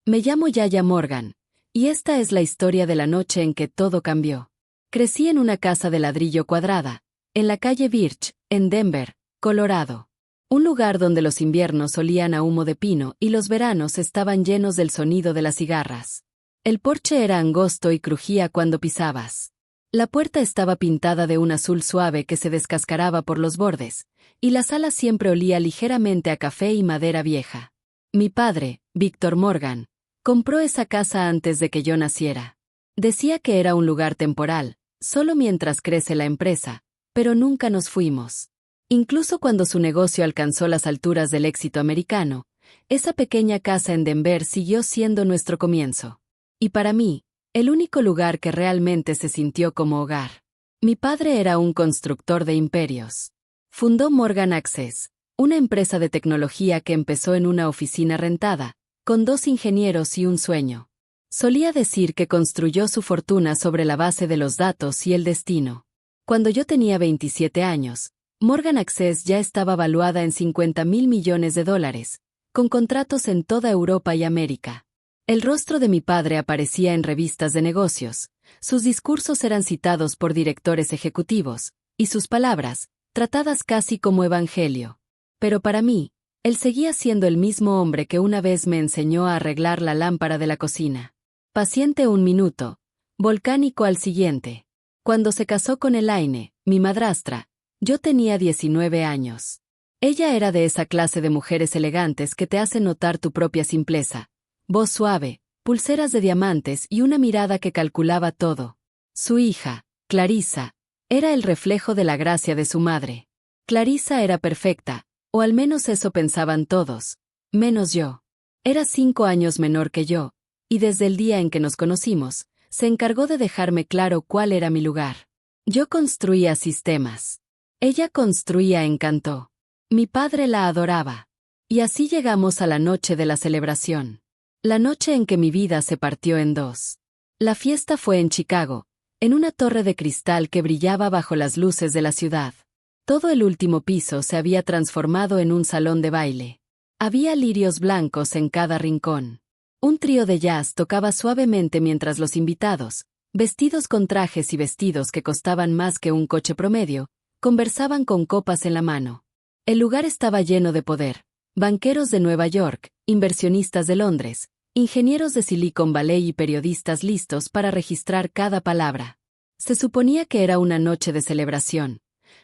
Me llamo Yaya Morgan, y esta es la historia de la noche en que todo cambió. Crecí en una casa de ladrillo cuadrada, en la calle Birch, en Denver, Colorado. Un lugar donde los inviernos olían a humo de pino y los veranos estaban llenos del sonido de las cigarras. El porche era angosto y crujía cuando pisabas. La puerta estaba pintada de un azul suave que se descascaraba por los bordes, y la sala siempre olía ligeramente a café y madera vieja. Mi padre, Víctor Morgan, compró esa casa antes de que yo naciera. Decía que era un lugar temporal, solo mientras crece la empresa, pero nunca nos fuimos. Incluso cuando su negocio alcanzó las alturas del éxito americano, esa pequeña casa en Denver siguió siendo nuestro comienzo. Y para mí, el único lugar que realmente se sintió como hogar. Mi padre era un constructor de imperios. Fundó Morgan Access, una empresa de tecnología que empezó en una oficina rentada, con 2 ingenieros y un sueño. Solía decir que construyó su fortuna sobre la base de los datos y el destino. Cuando yo tenía 27 años, Morgan Access ya estaba valuada en $50,000 millones, con contratos en toda Europa y América. El rostro de mi padre aparecía en revistas de negocios, sus discursos eran citados por directores ejecutivos, y sus palabras, tratadas casi como evangelio. Pero para mí, él seguía siendo el mismo hombre que una vez me enseñó a arreglar la lámpara de la cocina. Paciente un minuto, volcánico al siguiente. Cuando se casó con Elaine, mi madrastra, yo tenía 19 años. Ella era de esa clase de mujeres elegantes que te hacen notar tu propia simpleza. Voz suave, pulseras de diamantes y una mirada que calculaba todo. Su hija, Clarissa, era el reflejo de la gracia de su madre. Clarissa era perfecta, o al menos eso pensaban todos, menos yo. Era 5 años menor que yo, y desde el día en que nos conocimos, se encargó de dejarme claro cuál era mi lugar. Yo construía sistemas. Ella construía encanto. Mi padre la adoraba. Y así llegamos a la noche de la celebración. La noche en que mi vida se partió en 2. La fiesta fue en Chicago, en una torre de cristal que brillaba bajo las luces de la ciudad. Todo el último piso se había transformado en un salón de baile. Había lirios blancos en cada rincón. Un trío de jazz tocaba suavemente mientras los invitados, vestidos con trajes y vestidos que costaban más que un coche promedio, conversaban con copas en la mano. El lugar estaba lleno de poder. Banqueros de Nueva York, inversionistas de Londres, ingenieros de Silicon Valley y periodistas listos para registrar cada palabra. Se suponía que era una noche de celebración,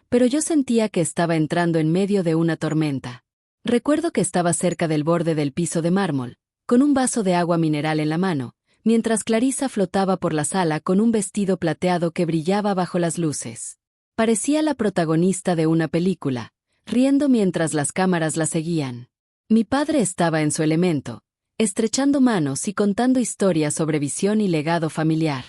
pero yo sentía que estaba entrando en medio de una tormenta. Recuerdo que estaba cerca del borde del piso de mármol, con un vaso de agua mineral en la mano, mientras Clarissa flotaba por la sala con un vestido plateado que brillaba bajo las luces. Parecía la protagonista de una película, riendo mientras las cámaras la seguían. Mi padre estaba en su elemento, estrechando manos y contando historias sobre visión y legado familiar.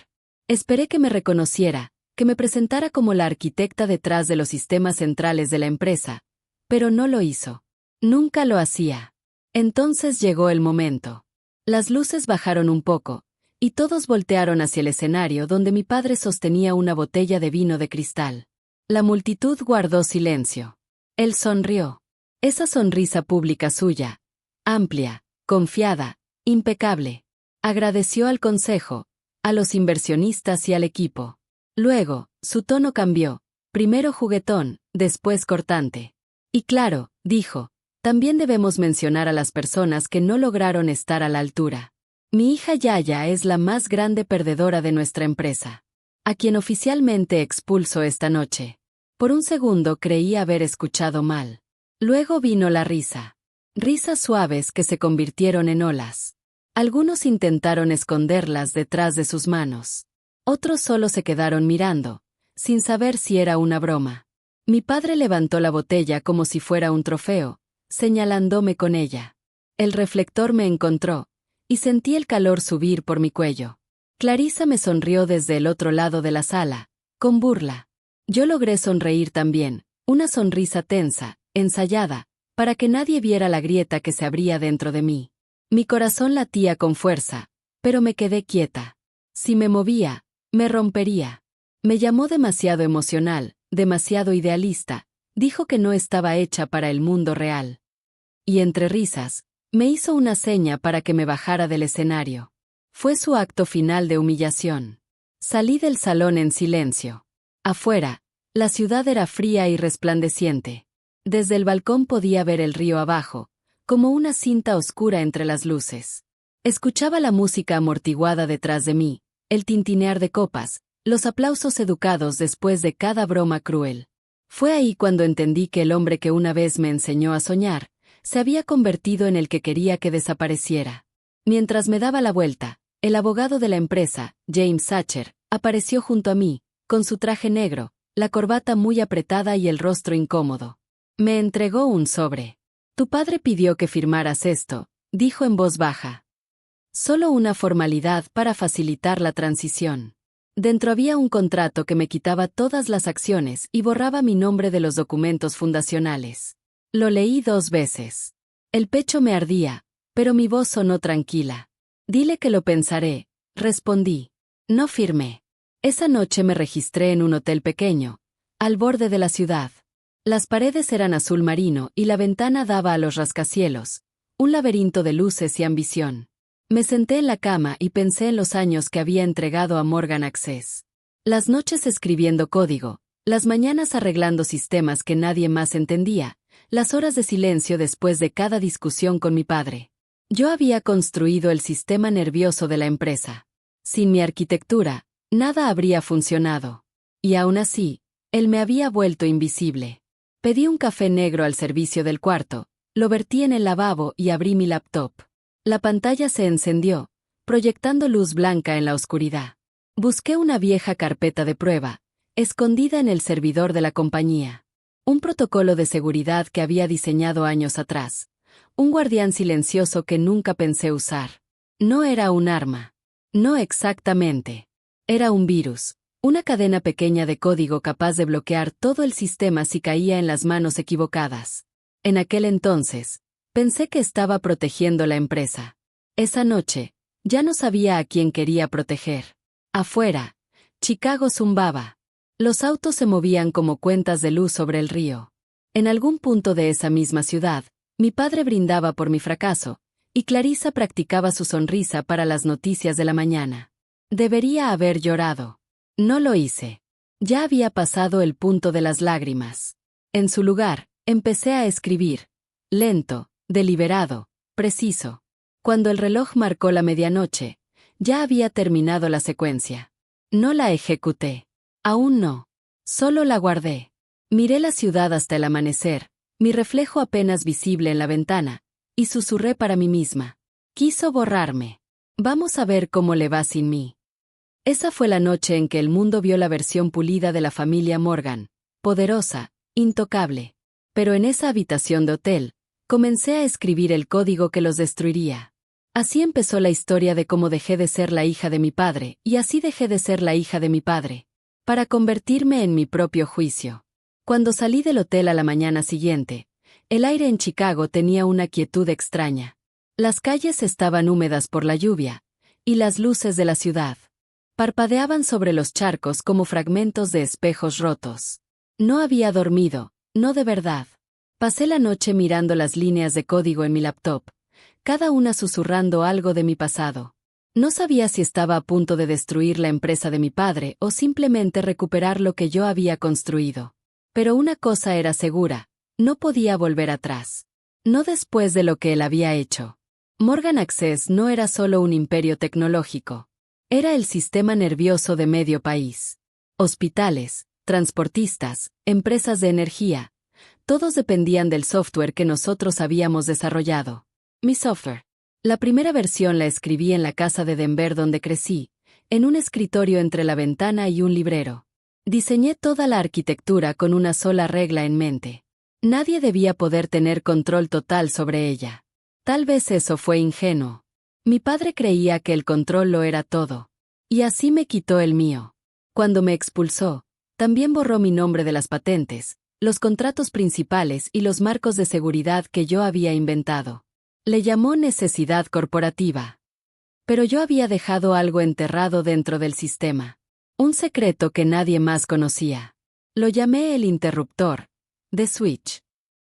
Esperé que me reconociera, que me presentara como la arquitecta detrás de los sistemas centrales de la empresa, pero no lo hizo. Nunca lo hacía. Entonces llegó el momento. Las luces bajaron un poco, y todos voltearon hacia el escenario donde mi padre sostenía una botella de vino de cristal. La multitud guardó silencio. Él sonrió. Esa sonrisa pública suya, amplia, confiada, impecable. Agradeció al consejo, a los inversionistas y al equipo. Luego, su tono cambió, primero juguetón, después cortante. Y claro, dijo, también debemos mencionar a las personas que no lograron estar a la altura. Mi hija Yaya es la más grande perdedora de nuestra empresa, a quien oficialmente expulso esta noche. Por un segundo creí haber escuchado mal. Luego vino la risa. Risas suaves que se convirtieron en olas. Algunos intentaron esconderlas detrás de sus manos. Otros solo se quedaron mirando, sin saber si era una broma. Mi padre levantó la botella como si fuera un trofeo, señalándome con ella. El reflector me encontró, y sentí el calor subir por mi cuello. Clarissa me sonrió desde el otro lado de la sala, con burla. Yo logré sonreír también, una sonrisa tensa, ensayada, para que nadie viera la grieta que se abría dentro de mí. Mi corazón latía con fuerza, pero me quedé quieta. Si me movía, me rompería. Me llamó demasiado emocional, demasiado idealista, dijo que no estaba hecha para el mundo real. Y entre risas, Me hizo una seña para que me bajara del escenario. Fue su acto final de humillación. Salí del salón en silencio. Afuera, la ciudad era fría y resplandeciente. Desde el balcón podía ver el río abajo, como una cinta oscura entre las luces. Escuchaba la música amortiguada detrás de mí, el tintinear de copas, los aplausos educados después de cada broma cruel. Fue ahí cuando entendí que el hombre que una vez me enseñó a soñar, se había convertido en el que quería que desapareciera. Mientras me daba la vuelta, el abogado de la empresa, James Sacher, apareció junto a mí, con su traje negro, la corbata muy apretada y el rostro incómodo. Me entregó un sobre. Tu padre pidió que firmaras esto, dijo en voz baja. Solo una formalidad para facilitar la transición. Dentro había un contrato que me quitaba todas las acciones y borraba mi nombre de los documentos fundacionales. Lo leí 2 veces. El pecho me ardía, pero mi voz sonó tranquila. Dile que lo pensaré, respondí. No firmé. Esa noche me registré en un hotel pequeño, al borde de la ciudad. Las paredes eran azul marino y la ventana daba a los rascacielos, un laberinto de luces y ambición. Me senté en la cama y pensé en los años que había entregado a Morgan Access. Las noches escribiendo código, las mañanas arreglando sistemas que nadie más entendía, las horas de silencio después de cada discusión con mi padre. Yo había construido el sistema nervioso de la empresa. Sin mi arquitectura, nada habría funcionado. Y aún así, él me había vuelto invisible. Pedí un café negro al servicio del cuarto, lo vertí en el lavabo y abrí mi laptop. La pantalla se encendió, proyectando luz blanca en la oscuridad. Busqué una vieja carpeta de prueba, escondida en el servidor de la compañía. Un protocolo de seguridad que había diseñado años atrás. Un guardián silencioso que nunca pensé usar. No era un arma. No exactamente. Era un virus, una cadena pequeña de código capaz de bloquear todo el sistema si caía en las manos equivocadas. En aquel entonces, pensé que estaba protegiendo la empresa. Esa noche, ya no sabía a quién quería proteger. Afuera, Chicago zumbaba. Los autos se movían como cuentas de luz sobre el río. En algún punto de esa misma ciudad, mi padre brindaba por mi fracaso, y Clarissa practicaba su sonrisa para las noticias de la mañana. Debería haber llorado. No lo hice. Ya había pasado el punto de las lágrimas. En su lugar, empecé a escribir. Lento, deliberado, preciso. Cuando el reloj marcó la medianoche, ya había terminado la secuencia. No la ejecuté. Aún no. Solo la guardé. Miré la ciudad hasta el amanecer, mi reflejo apenas visible en la ventana, y susurré para mí misma. Quiso borrarme. Vamos a ver cómo le va sin mí. Esa fue la noche en que el mundo vio la versión pulida de la familia Morgan, poderosa, intocable. Pero en esa habitación de hotel, comencé a escribir el código que los destruiría. Así empezó la historia de cómo dejé de ser la hija de mi padre, y así dejé de ser la hija de mi padre, para convertirme en mi propio juicio. Cuando salí del hotel a la mañana siguiente, el aire en Chicago tenía una quietud extraña. Las calles estaban húmedas por la lluvia, y las luces de la ciudad parpadeaban sobre los charcos como fragmentos de espejos rotos. No había dormido, no de verdad. Pasé la noche mirando las líneas de código en mi laptop, cada una susurrando algo de mi pasado. No sabía si estaba a punto de destruir la empresa de mi padre o simplemente recuperar lo que yo había construido. Pero una cosa era segura, no podía volver atrás. No después de lo que él había hecho. Morgan Access no era solo un imperio tecnológico. Era el sistema nervioso de medio país. Hospitales, transportistas, empresas de energía, todos dependían del software que nosotros habíamos desarrollado. Mi software. La primera versión la escribí en la casa de Denver donde crecí, en un escritorio entre la ventana y un librero. Diseñé toda la arquitectura con una sola regla en mente. Nadie debía poder tener control total sobre ella. Tal vez eso fue ingenuo. Mi padre creía que el control lo era todo. Y así me quitó el mío. Cuando me expulsó, también borró mi nombre de las patentes, los contratos principales y los marcos de seguridad que yo había inventado. Le llamó necesidad corporativa. Pero yo había dejado algo enterrado dentro del sistema. Un secreto que nadie más conocía. Lo llamé el interruptor, The Switch.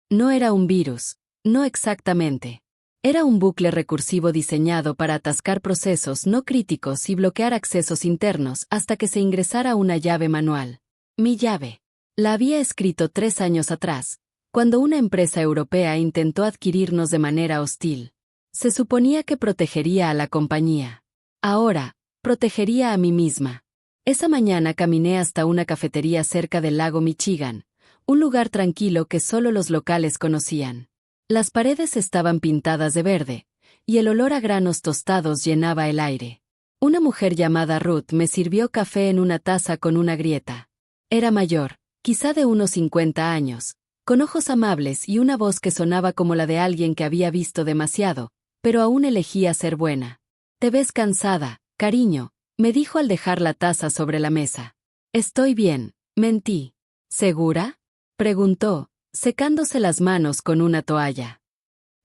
No era un virus, no exactamente. Era un bucle recursivo diseñado para atascar procesos no críticos y bloquear accesos internos hasta que se ingresara una llave manual. Mi llave. La había escrito 3 años atrás, cuando una empresa europea intentó adquirirnos de manera hostil. Se suponía que protegería a la compañía. Ahora, protegería a mí misma. Esa mañana caminé hasta una cafetería cerca del lago Michigan, un lugar tranquilo que solo los locales conocían. Las paredes estaban pintadas de verde, y el olor a granos tostados llenaba el aire. Una mujer llamada Ruth me sirvió café en una taza con una grieta. Era mayor, quizá de unos 50 años, con ojos amables y una voz que sonaba como la de alguien que había visto demasiado, pero aún elegía ser buena. «Te ves cansada, cariño», me dijo al dejar la taza sobre la mesa. «Estoy bien», mentí. «¿Segura?», preguntó, secándose las manos con una toalla.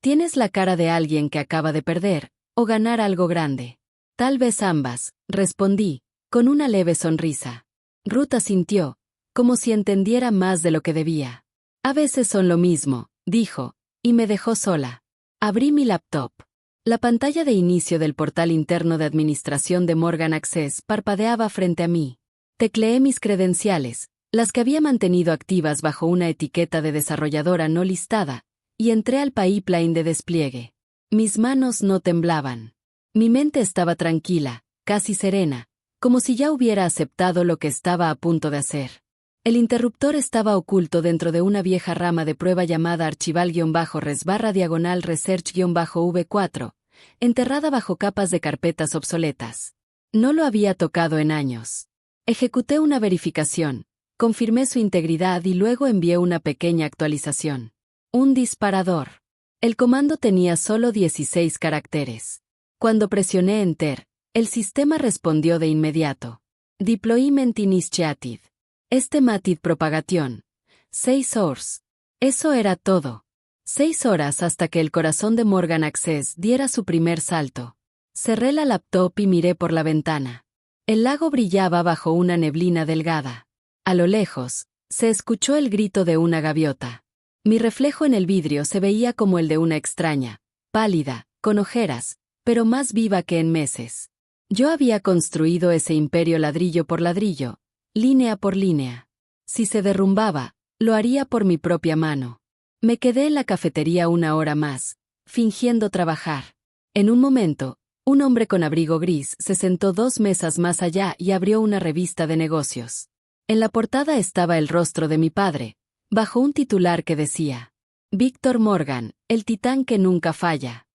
«Tienes la cara de alguien que acaba de perder, o ganar algo grande». «Tal vez ambas», respondí, con una leve sonrisa. Ruth asintió, como si entendiera más de lo que debía. «A veces son lo mismo», dijo, y me dejó sola. Abrí mi laptop. La pantalla de inicio del portal interno de administración de Morgan Access parpadeaba frente a mí. Tecleé mis credenciales, las que había mantenido activas bajo una etiqueta de desarrolladora no listada, y entré al pipeline de despliegue. Mis manos no temblaban. Mi mente estaba tranquila, casi serena, como si ya hubiera aceptado lo que estaba a punto de hacer. El interruptor estaba oculto dentro de una vieja rama de prueba llamada archival-res/research-v4, enterrada bajo capas de carpetas obsoletas. No lo había tocado en años. Ejecuté una verificación, confirmé su integridad y luego envié una pequeña actualización. Un disparador. El comando tenía solo 16 caracteres. Cuando presioné Enter, el sistema respondió de inmediato. Deployment initiated. Estimated propagation. 6 hours. Eso era todo. 6 horas hasta que el corazón de Morgan Access diera su primer salto. Cerré la laptop y miré por la ventana. El lago brillaba bajo una neblina delgada. A lo lejos, se escuchó el grito de una gaviota. Mi reflejo en el vidrio se veía como el de una extraña, pálida, con ojeras, pero más viva que en meses. Yo había construido ese imperio ladrillo por ladrillo, línea por línea. Si se derrumbaba, lo haría por mi propia mano. Me quedé en la cafetería una hora más, fingiendo trabajar. En un momento, un hombre con abrigo gris se sentó 2 mesas más allá y abrió una revista de negocios. En la portada estaba el rostro de mi padre, bajo un titular que decía: Víctor Morgan, el titán que nunca falla.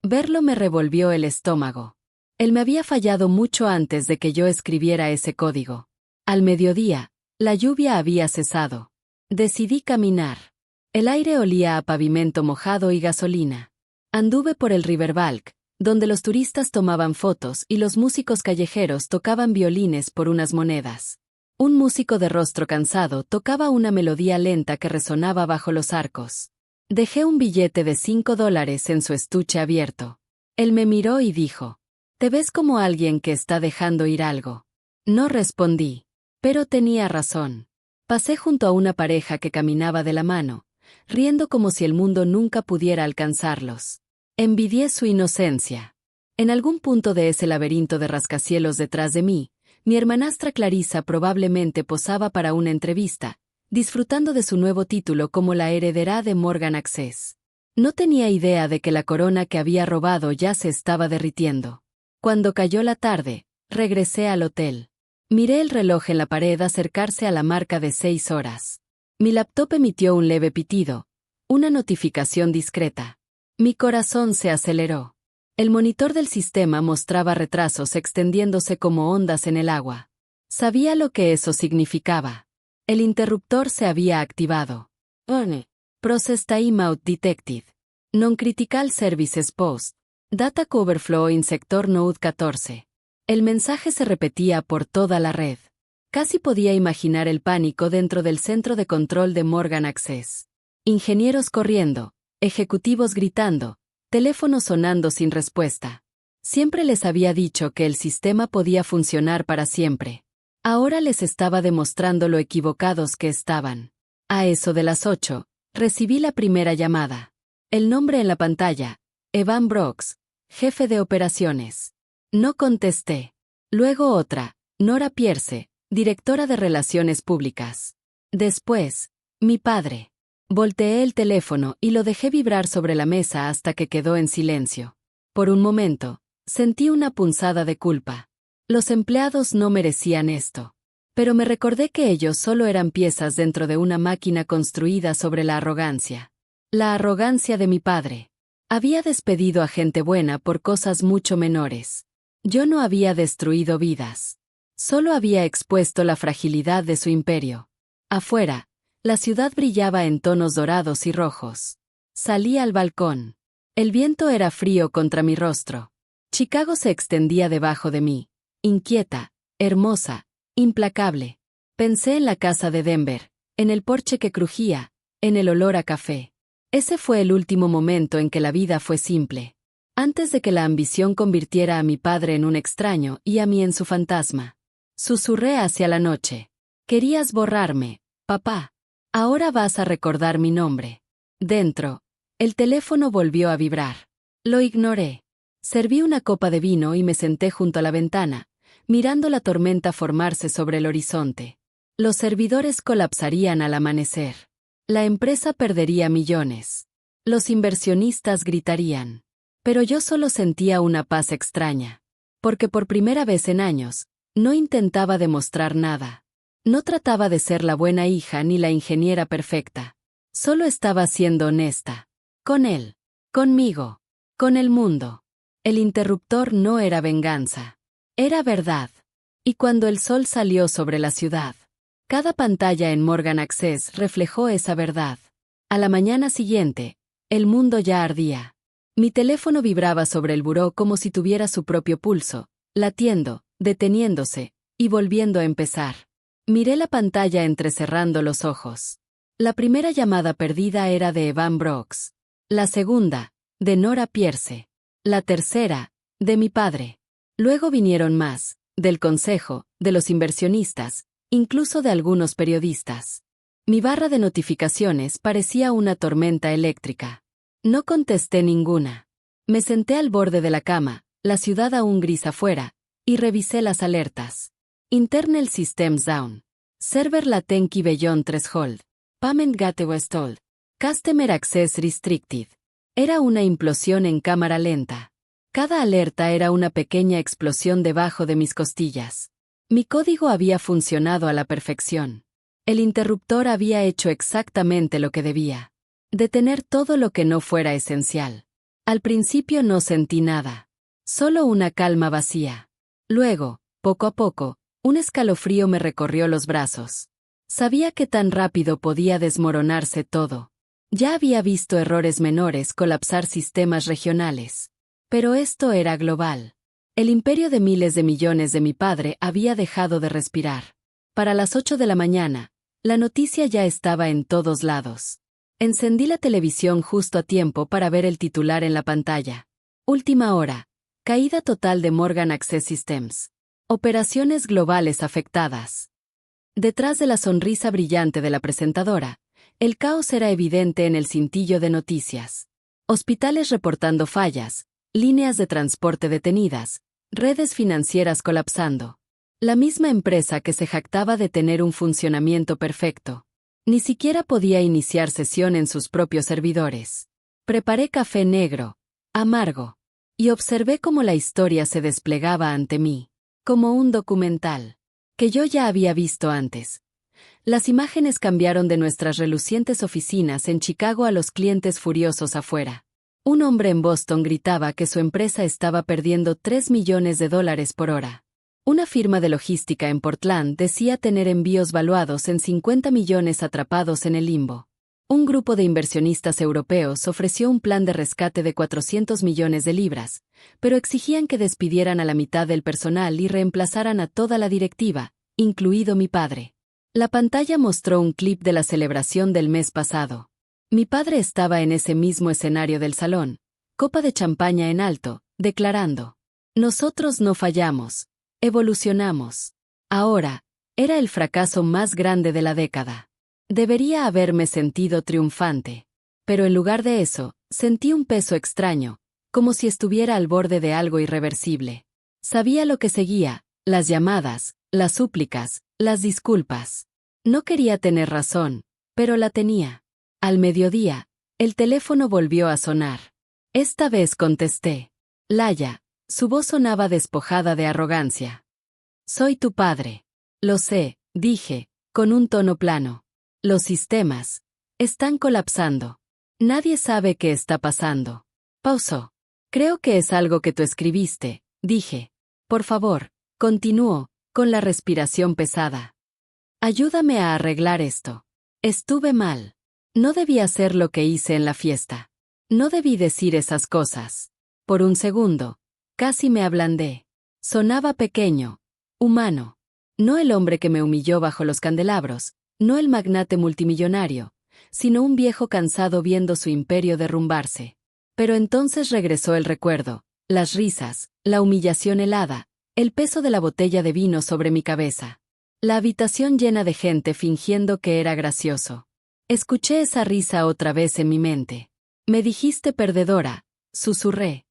Verlo me revolvió el estómago. Él me había fallado mucho antes de que yo escribiera ese código. Al mediodía, la lluvia había cesado. Decidí caminar. El aire olía a pavimento mojado y gasolina. Anduve por el Riverbalk, donde los turistas tomaban fotos y los músicos callejeros tocaban violines por unas monedas. Un músico de rostro cansado tocaba una melodía lenta que resonaba bajo los arcos. Dejé un billete de $5 en su estuche abierto. Él me miró y dijo: «Te ves como alguien que está dejando ir algo». No respondí. Pero tenía razón. Pasé junto a una pareja que caminaba de la mano, riendo como si el mundo nunca pudiera alcanzarlos. Envidié su inocencia. En algún punto de ese laberinto de rascacielos detrás de mí, mi hermanastra Clarissa probablemente posaba para una entrevista, disfrutando de su nuevo título como la heredera de Morgan Access. No tenía idea de que la corona que había robado ya se estaba derritiendo. Cuando cayó la tarde, regresé al hotel. Miré el reloj en la pared acercarse a la marca de 6 horas. Mi laptop emitió un leve pitido, una notificación discreta. Mi corazón se aceleró. El monitor del sistema mostraba retrasos extendiéndose como ondas en el agua. Sabía lo que eso significaba. El interruptor se había activado. Process timeout detected. Non-critical services post. Data overflow in sector node 14. El mensaje se repetía por toda la red. Casi podía imaginar el pánico dentro del centro de control de Morgan Access. Ingenieros corriendo, ejecutivos gritando, teléfonos sonando sin respuesta. Siempre les había dicho que el sistema podía funcionar para siempre. Ahora les estaba demostrando lo equivocados que estaban. A eso de las 8, recibí la primera llamada. El nombre en la pantalla: Evan Brooks, jefe de operaciones. No contesté. Luego otra, Nora Pierce, directora de Relaciones Públicas. Después, mi padre. Volteé el teléfono y lo dejé vibrar sobre la mesa hasta que quedó en silencio. Por un momento, sentí una punzada de culpa. Los empleados no merecían esto. Pero me recordé que ellos solo eran piezas dentro de una máquina construida sobre la arrogancia. La arrogancia de mi padre. Había despedido a gente buena por cosas mucho menores. Yo no había destruido vidas. Solo había expuesto la fragilidad de su imperio. Afuera, la ciudad brillaba en tonos dorados y rojos. Salí al balcón. El viento era frío contra mi rostro. Chicago se extendía debajo de mí, inquieta, hermosa, implacable. Pensé en la casa de Denver, en el porche que crujía, en el olor a café. Ese fue el último momento en que la vida fue simple. Antes de que la ambición convirtiera a mi padre en un extraño y a mí en su fantasma. Susurré hacia la noche. Querías borrarme, papá. Ahora vas a recordar mi nombre. Dentro, el teléfono volvió a vibrar. Lo ignoré. Serví una copa de vino y me senté junto a la ventana, mirando la tormenta formarse sobre el horizonte. Los servidores colapsarían al amanecer. La empresa perdería millones. Los inversionistas gritarían. Pero yo solo sentía una paz extraña. Porque por primera vez en años, no intentaba demostrar nada. No trataba de ser la buena hija ni la ingeniera perfecta. Solo estaba siendo honesta. Con él. Conmigo. Con el mundo. El interruptor no era venganza. Era verdad. Y cuando el sol salió sobre la ciudad, cada pantalla en Morgan Access reflejó esa verdad. A la mañana siguiente, el mundo ya ardía. Mi teléfono vibraba sobre el buró como si tuviera su propio pulso, latiendo, deteniéndose, y volviendo a empezar. Miré la pantalla entrecerrando los ojos. La primera llamada perdida era de Evan Brooks. La segunda, de Nora Pierce. La tercera, de mi padre. Luego vinieron más, del consejo, de los inversionistas, incluso de algunos periodistas. Mi barra de notificaciones parecía una tormenta eléctrica. No contesté ninguna. Me senté al borde de la cama, la ciudad aún gris afuera, y revisé las alertas. Internal Systems Down. Server Latency Beyond Threshold. Payment Gateway Stalled. Customer Access Restricted. Era una implosión en cámara lenta. Cada alerta era una pequeña explosión debajo de mis costillas. Mi código había funcionado a la perfección. El interruptor había hecho exactamente lo que debía. Detener todo lo que no fuera esencial. Al principio no sentí nada. Solo una calma vacía. Luego, poco a poco, un escalofrío me recorrió los brazos. Sabía que tan rápido podía desmoronarse todo. Ya había visto errores menores colapsar sistemas regionales. Pero esto era global. El imperio de miles de millones de mi padre había dejado de respirar. Para las 8 de la mañana, la noticia ya estaba en todos lados. Encendí la televisión justo a tiempo para ver el titular en la pantalla. Última hora. Caída total de Morgan Access Systems. Operaciones globales afectadas. Detrás de la sonrisa brillante de la presentadora, el caos era evidente en el cintillo de noticias. Hospitales reportando fallas, líneas de transporte detenidas, redes financieras colapsando. La misma empresa que se jactaba de tener un funcionamiento perfecto. Ni siquiera podía iniciar sesión en sus propios servidores. Preparé café negro, amargo, y observé cómo la historia se desplegaba ante mí, como un documental, que yo ya había visto antes. Las imágenes cambiaron de nuestras relucientes oficinas en Chicago a los clientes furiosos afuera. Un hombre en Boston gritaba que su empresa estaba perdiendo $3 millones por hora. Una firma de logística en Portland decía tener envíos valuados en 50 millones atrapados en el limbo. Un grupo de inversionistas europeos ofreció un plan de rescate de 400 millones de libras, pero exigían que despidieran a la mitad del personal y reemplazaran a toda la directiva, incluido mi padre. La pantalla mostró un clip de la celebración del mes pasado. Mi padre estaba en ese mismo escenario del salón, copa de champaña en alto, declarando: "Nosotros no fallamos, evolucionamos". Ahora, era el fracaso más grande de la década. Debería haberme sentido triunfante. Pero en lugar de eso, sentí un peso extraño, como si estuviera al borde de algo irreversible. Sabía lo que seguía, las llamadas, las súplicas, las disculpas. No quería tener razón, pero la tenía. Al mediodía, el teléfono volvió a sonar. Esta vez contesté. Laya, su voz sonaba despojada de arrogancia. Soy tu padre. Lo sé, dije, con un tono plano. Los sistemas están colapsando. Nadie sabe qué está pasando. Pausó. Creo que es algo que tú escribiste, dije. Por favor, continuó, con la respiración pesada. Ayúdame a arreglar esto. Estuve mal. No debí hacer lo que hice en la fiesta. No debí decir esas cosas. Por un segundo, casi me ablandé. Sonaba pequeño, humano. No el hombre que me humilló bajo los candelabros, no el magnate multimillonario, sino un viejo cansado viendo su imperio derrumbarse. Pero entonces regresó el recuerdo, las risas, la humillación helada, el peso de la botella de vino sobre mi cabeza. La habitación llena de gente fingiendo que era gracioso. Escuché esa risa otra vez en mi mente. Me dijiste perdedora, susurré.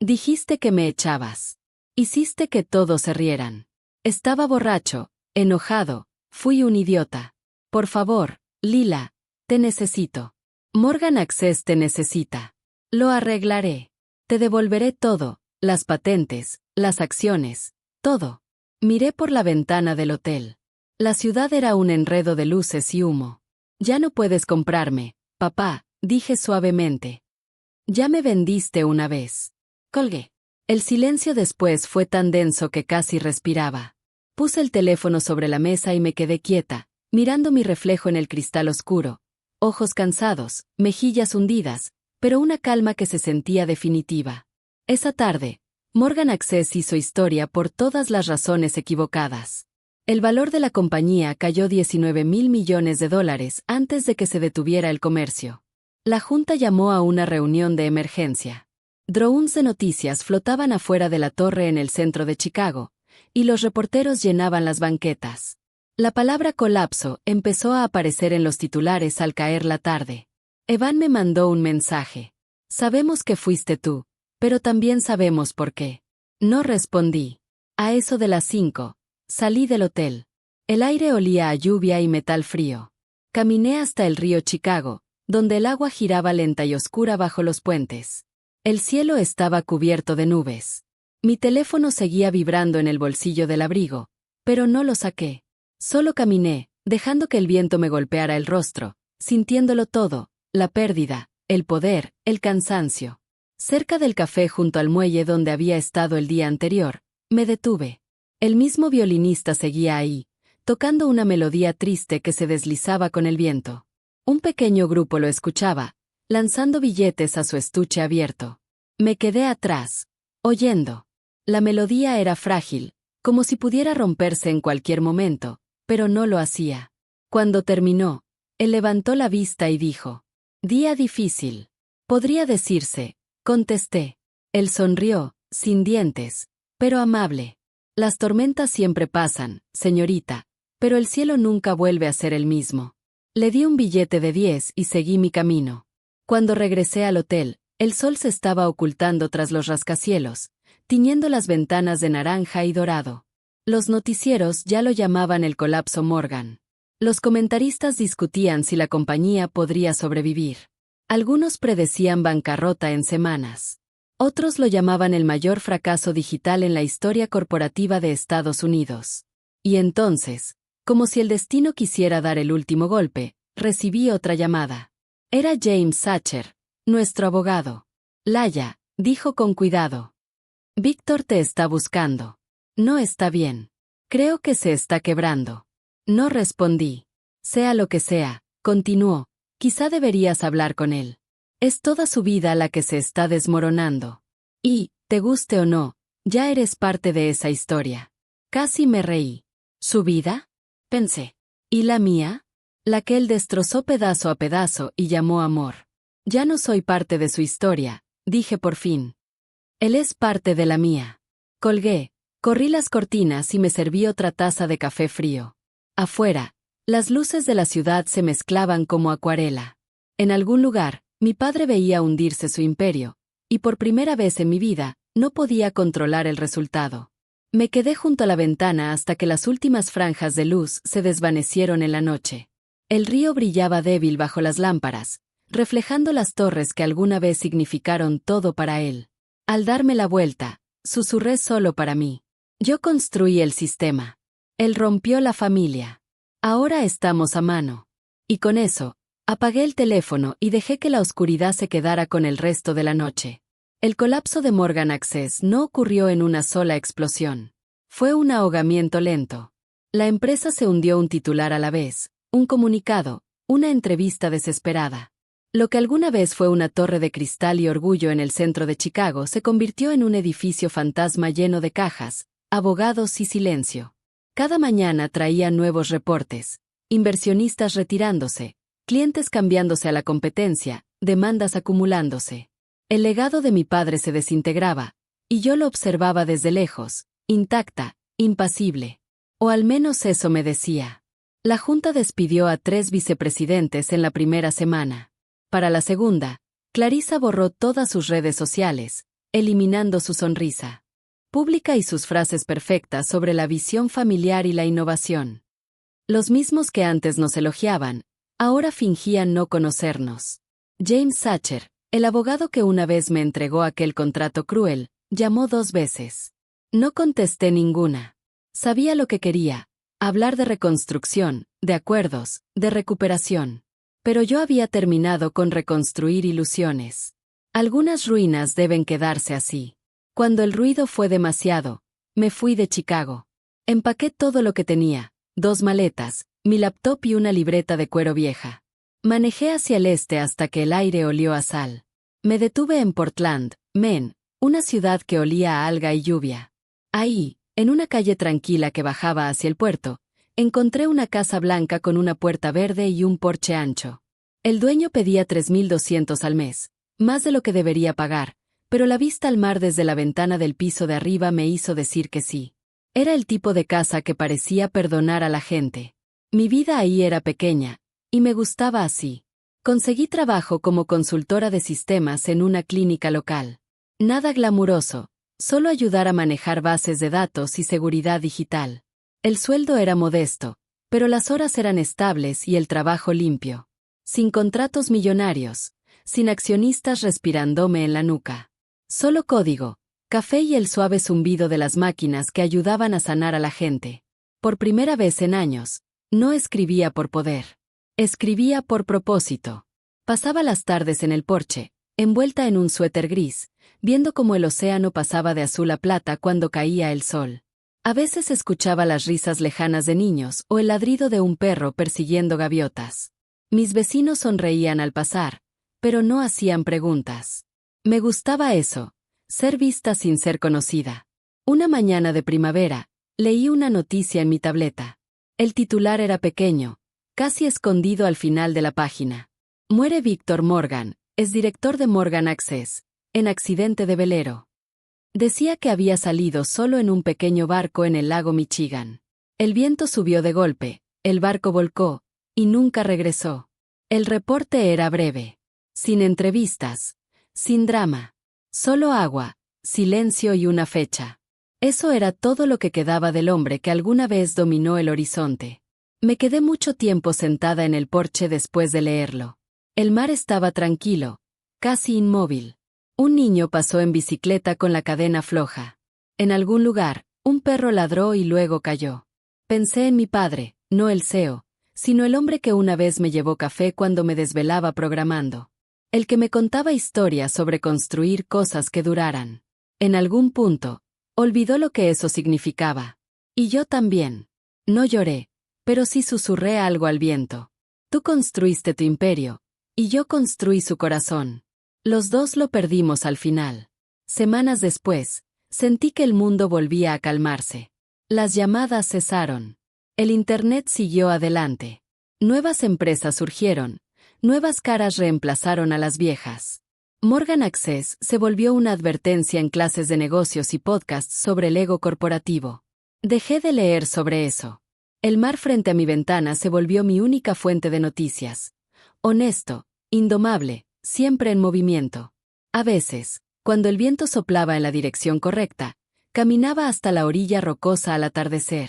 Dijiste que me echabas. Hiciste que todos se rieran. Estaba borracho, enojado, fui un idiota. Por favor, Lila, te necesito. Morgan Access te necesita. Lo arreglaré. Te devolveré todo, las patentes, las acciones, todo. Miré por la ventana del hotel. La ciudad era un enredo de luces y humo. Ya no puedes comprarme, papá, dije suavemente. Ya me vendiste una vez. Colgué. El silencio después fue tan denso que casi respiraba. Puse el teléfono sobre la mesa y me quedé quieta, mirando mi reflejo en el cristal oscuro. Ojos cansados, mejillas hundidas, pero una calma que se sentía definitiva. Esa tarde, Morgan Access hizo historia por todas las razones equivocadas. El valor de la compañía cayó $19,000 millones antes de que se detuviera el comercio. La junta llamó a una reunión de emergencia. Drones de noticias flotaban afuera de la torre en el centro de Chicago, y los reporteros llenaban las banquetas. La palabra colapso empezó a aparecer en los titulares al caer la tarde. Evan me mandó un mensaje. Sabemos que fuiste tú, pero también sabemos por qué. No respondí. A eso de las 5, salí del hotel. El aire olía a lluvia y metal frío. Caminé hasta el río Chicago, donde el agua giraba lenta y oscura bajo los puentes. El cielo estaba cubierto de nubes. Mi teléfono seguía vibrando en el bolsillo del abrigo, pero no lo saqué. Solo caminé, dejando que el viento me golpeara el rostro, sintiéndolo todo, la pérdida, el poder, el cansancio. Cerca del café junto al muelle donde había estado el día anterior, me detuve. El mismo violinista seguía ahí, tocando una melodía triste que se deslizaba con el viento. Un pequeño grupo lo escuchaba, lanzando billetes a su estuche abierto. Me quedé atrás, oyendo. La melodía era frágil, como si pudiera romperse en cualquier momento, pero no lo hacía. Cuando terminó, él levantó la vista y dijo: «Día difícil». Podría decirse, contesté. Él sonrió, sin dientes, pero amable. Las tormentas siempre pasan, señorita, pero el cielo nunca vuelve a ser el mismo. Le di un billete de 10 y seguí mi camino. Cuando regresé al hotel, el sol se estaba ocultando tras los rascacielos, tiñendo las ventanas de naranja y dorado. Los noticieros ya lo llamaban el colapso Morgan. Los comentaristas discutían si la compañía podría sobrevivir. Algunos predecían bancarrota en semanas. Otros lo llamaban el mayor fracaso digital en la historia corporativa de Estados Unidos. Y entonces, como si el destino quisiera dar el último golpe, recibí otra llamada. Era James Sacher, nuestro abogado. Laya, dijo con cuidado. Víctor te está buscando. No está bien. Creo que se está quebrando. No respondí. Sea lo que sea, continuó, quizá deberías hablar con él. Es toda su vida la que se está desmoronando. Y, te guste o no, ya eres parte de esa historia. Casi me reí. ¿Su vida? Pensé. ¿Y la mía? La que él destrozó pedazo a pedazo y llamó amor. Ya no soy parte de su historia, dije por fin. Él es parte de la mía. Colgué, corrí las cortinas y me serví otra taza de café frío. Afuera, las luces de la ciudad se mezclaban como acuarela. En algún lugar, mi padre veía hundirse su imperio, Y por primera vez en mi vida, no podía controlar el resultado. Me quedé junto a la ventana hasta que las últimas franjas de luz se desvanecieron en la noche. El río brillaba débil bajo las lámparas, reflejando las torres que alguna vez significaron todo para él. Al darme la vuelta, susurré solo para mí. Yo construí el sistema. Él rompió la familia. Ahora estamos a mano. Y con eso, apagué el teléfono y dejé que la oscuridad se quedara con el resto de la noche. El colapso de Morgan Access no ocurrió en una sola explosión. Fue un ahogamiento lento. La empresa se hundió un titular a la vez, un comunicado, una entrevista desesperada. Lo que alguna vez fue una torre de cristal y orgullo en el centro de Chicago se convirtió en un edificio fantasma lleno de cajas, abogados y silencio. Cada mañana traía nuevos reportes, inversionistas retirándose, clientes cambiándose a la competencia, demandas acumulándose. El legado de mi padre se desintegraba, y yo lo observaba desde lejos, intacta, impasible. O al menos eso me decía. La Junta despidió a 3 vicepresidentes en la primera semana. Para la segunda, Clarissa borró todas sus redes sociales, eliminando su sonrisa pública y sus frases perfectas sobre la visión familiar y la innovación. Los mismos que antes nos elogiaban, ahora fingían no conocernos. James Sacher, el abogado que una vez me entregó aquel contrato cruel, llamó 2 veces. No contesté ninguna. Sabía lo que quería, hablar de reconstrucción, de acuerdos, de recuperación. Pero yo había terminado con reconstruir ilusiones. Algunas ruinas deben quedarse así. Cuando el ruido fue demasiado, me fui de Chicago. Empaqué todo lo que tenía, 2 maletas, mi laptop y una libreta de cuero vieja. Manejé hacia el este hasta que el aire olió a sal. Me detuve en Portland, Maine, una ciudad que olía a alga y lluvia. Ahí, en una calle tranquila que bajaba hacia el puerto, encontré una casa blanca con una puerta verde y un porche ancho. El dueño pedía $3,200 al mes, más de lo que debería pagar, pero la vista al mar desde la ventana del piso de arriba me hizo decir que sí. Era el tipo de casa que parecía perdonar a la gente. Mi vida ahí era pequeña, y me gustaba así. Conseguí trabajo como consultora de sistemas en una clínica local. Nada glamuroso, solo ayudar a manejar bases de datos y seguridad digital. El sueldo era modesto, pero las horas eran estables y el trabajo limpio. Sin contratos millonarios, sin accionistas respirándome en la nuca. Solo código, café y el suave zumbido de las máquinas que ayudaban a sanar a la gente. Por primera vez en años, no escribía por poder. Escribía por propósito. Pasaba las tardes en el porche, envuelta en un suéter gris, viendo cómo el océano pasaba de azul a plata cuando caía el sol. A veces escuchaba las risas lejanas de niños o el ladrido de un perro persiguiendo gaviotas. Mis vecinos sonreían al pasar, pero no hacían preguntas. Me gustaba eso, ser vista sin ser conocida. Una mañana de primavera, leí una noticia en mi tableta. El titular era pequeño, casi escondido al final de la página. Muere Victor Morgan, exdirector de Morgan Access, en accidente de velero. Decía que había salido solo en un pequeño barco en el lago Michigan. El viento subió de golpe, el barco volcó, y nunca regresó. El reporte era breve. Sin entrevistas. Sin drama. Solo agua, silencio y una fecha. Eso era todo lo que quedaba del hombre que alguna vez dominó el horizonte. Me quedé mucho tiempo sentada en el porche después de leerlo. El mar estaba tranquilo, casi inmóvil. Un niño pasó en bicicleta con la cadena floja. En algún lugar, un perro ladró y luego cayó. Pensé en mi padre, no el CEO, sino el hombre que una vez me llevó café cuando me desvelaba programando. El que me contaba historias sobre construir cosas que duraran. En algún punto, olvidó lo que eso significaba. Y yo también. No lloré, pero sí susurré algo al viento. Tú construiste tu imperio, y yo construí su corazón. Los dos lo perdimos al final. Semanas después, sentí que el mundo volvía a calmarse. Las llamadas cesaron. El Internet siguió adelante. Nuevas empresas surgieron. Nuevas caras reemplazaron a las viejas. Morgan Access se volvió una advertencia en clases de negocios y podcasts sobre el ego corporativo. Dejé de leer sobre eso. El mar frente a mi ventana se volvió mi única fuente de noticias. Honesto, indomable, siempre en movimiento. A veces, Cuando el viento soplaba en la dirección correcta, caminaba hasta la orilla rocosa al atardecer.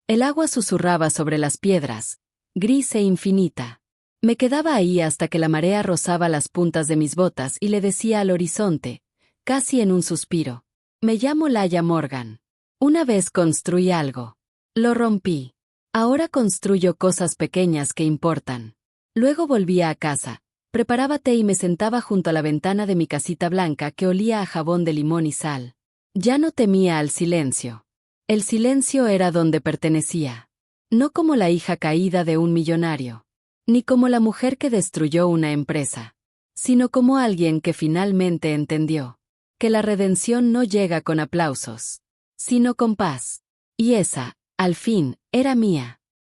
El agua susurraba sobre las piedras, gris e infinita. Me quedaba ahí hasta que la marea rozaba las puntas de mis botas y le decía al horizonte, casi en un suspiro: me llamo Laia Morgan. Una vez construí algo. Lo rompí. Ahora construyo cosas pequeñas que importan. Luego volvía a casa, preparaba té y me sentaba junto a la ventana de mi casita blanca que olía a jabón de limón y sal. Ya no temía al silencio. El silencio era donde pertenecía. No como la hija caída de un millonario, ni como la mujer que destruyó una empresa, sino como alguien que finalmente entendió que la redención no llega con aplausos, sino con paz. Y esa, al fin, era mía.